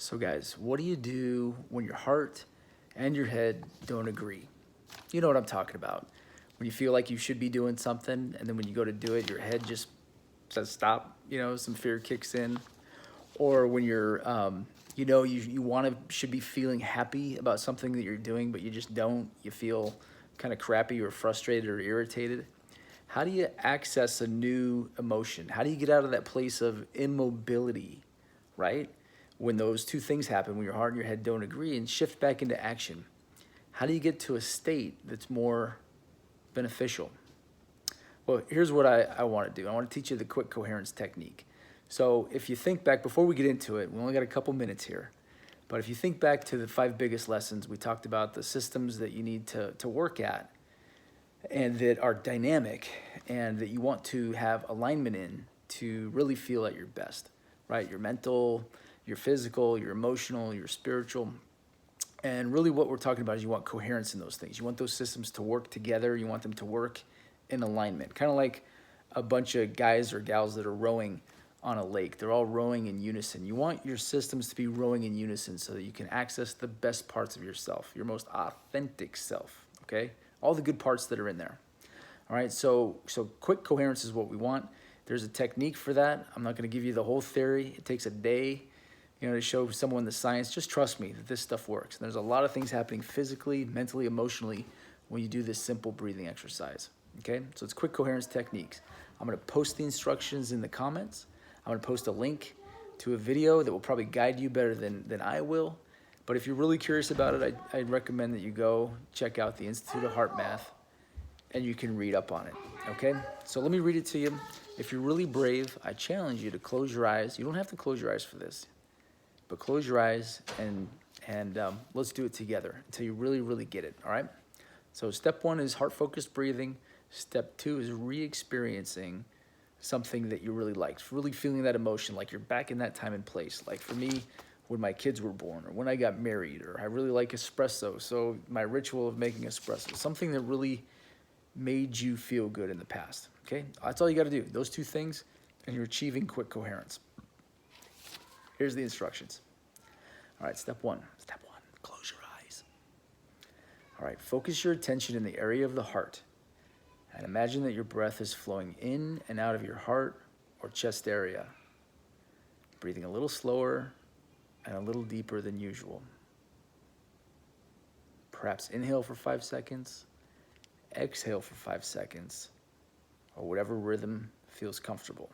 So guys, what do you do when your heart and your head don't agree? You know what I'm talking about. When you feel like you should be doing something, and then when you go to do it, your head just says stop, some fear kicks in. Or when you're, you want to, should be feeling happy about something that you're doing, but you just don't. You feel kind of crappy or frustrated or irritated. How do you access a new emotion? How do you get out of that place of immobility, right? When those two things happen, when your heart and your head don't agree, and shift back into action. How do you get to a state that's more beneficial? Well, here's what I want to do. I want to teach you the quick coherence technique. So if you think back, before we get into it, we only got a couple minutes here, but if you think back to the 5 biggest lessons, we talked about the systems that you need to work at and that are dynamic and that you want to have alignment in to really feel at your best, right? Your mental, your physical, your emotional, your spiritual. And really what we're talking about is you want coherence in those things. You want those systems to work together. You want them to work in alignment, kind of like a bunch of guys or gals that are rowing on a lake. They're all rowing in unison. You want your systems to be rowing in unison so that you can access the best parts of yourself, your most authentic self, okay? All the good parts that are in there. All right, so quick coherence is what we want. There's a technique for that. I'm not going to give you the whole theory. It takes a day, to show someone the science. Just trust me that this stuff works. And there's a lot of things happening physically, mentally, emotionally when you do this simple breathing exercise. Okay, so it's quick coherence techniques. I'm going to post the instructions in the comments. I'm going to post a link to a video that will probably guide you better than I will. But if you're really curious about it, I'd recommend that you go check out the Institute of Heart Math and you can read up on it. Okay, so let me read it to you. If you're really brave, I challenge you to close your eyes. You don't have to close your eyes for this, but close your eyes and let's do it together until you really, really get it. All right. So step 1 is heart-focused breathing. Step 2 is re-experiencing something that you really liked, really feeling that emotion, like you're back in that time and place. Like for me, when my kids were born, or when I got married, or I really like espresso, so my ritual of making espresso, something that really made you feel good in the past. Okay, that's all you got to do. Those 2 things, and you're achieving quick coherence. Here's the instructions. All right, step 1, close your eyes. All right, focus your attention in the area of the heart. And imagine that your breath is flowing in and out of your heart or chest area, breathing a little slower and a little deeper than usual. Perhaps inhale for 5 seconds, exhale for 5 seconds, or whatever rhythm feels comfortable.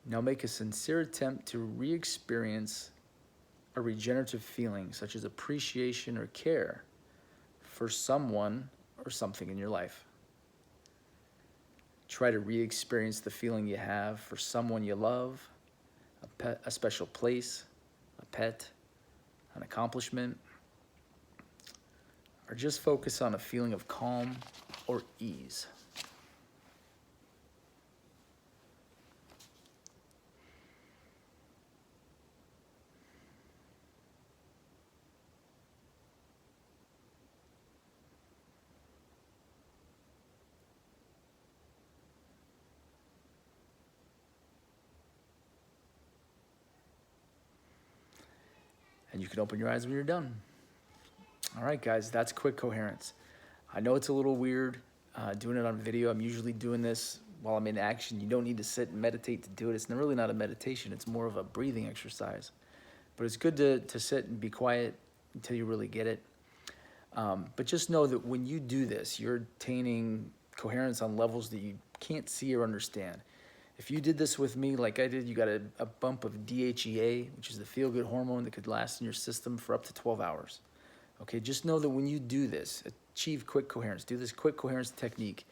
Now make a sincere attempt to re-experience a regenerative feeling, such as appreciation or care for someone or something in your life. Try to re-experience the feeling you have for someone you love, a pet, a special place, a pet, an accomplishment, or just focus on a feeling of calm or ease. And you can open your eyes when you're done. All right, guys, that's quick coherence. I know it's a little weird doing it on video. I'm usually doing this while I'm in action. You don't need to sit and meditate to do it. It's really not a meditation. It's more of a breathing exercise. But it's good to sit and be quiet until you really get it. But just know that when you do this, you're attaining coherence on levels that you can't see or understand. If you did this with me like I did, you got a bump of DHEA, which is the feel-good hormone that could last in your system for up to 12 hours. Okay, just know that when you do this, achieve quick coherence, do this quick coherence technique,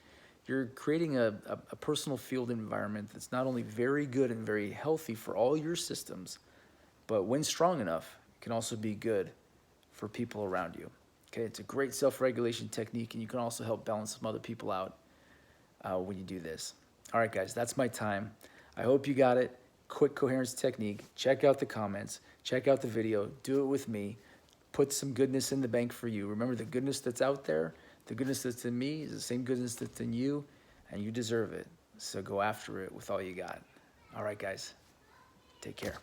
you're creating a personal field environment that's not only very good and very healthy for all your systems, but when strong enough, it can also be good for people around you. Okay, it's a great self-regulation technique, and you can also help balance some other people out when you do this. All right, guys, that's my time. I hope you got it. Quick coherence technique. Check out the comments. Check out the video. Do it with me. put some goodness in the bank for you. Remember, the goodness that's out there, the goodness that's in me is the same goodness that's in you, and you deserve it. So go after it with all you got. All right, guys, take care.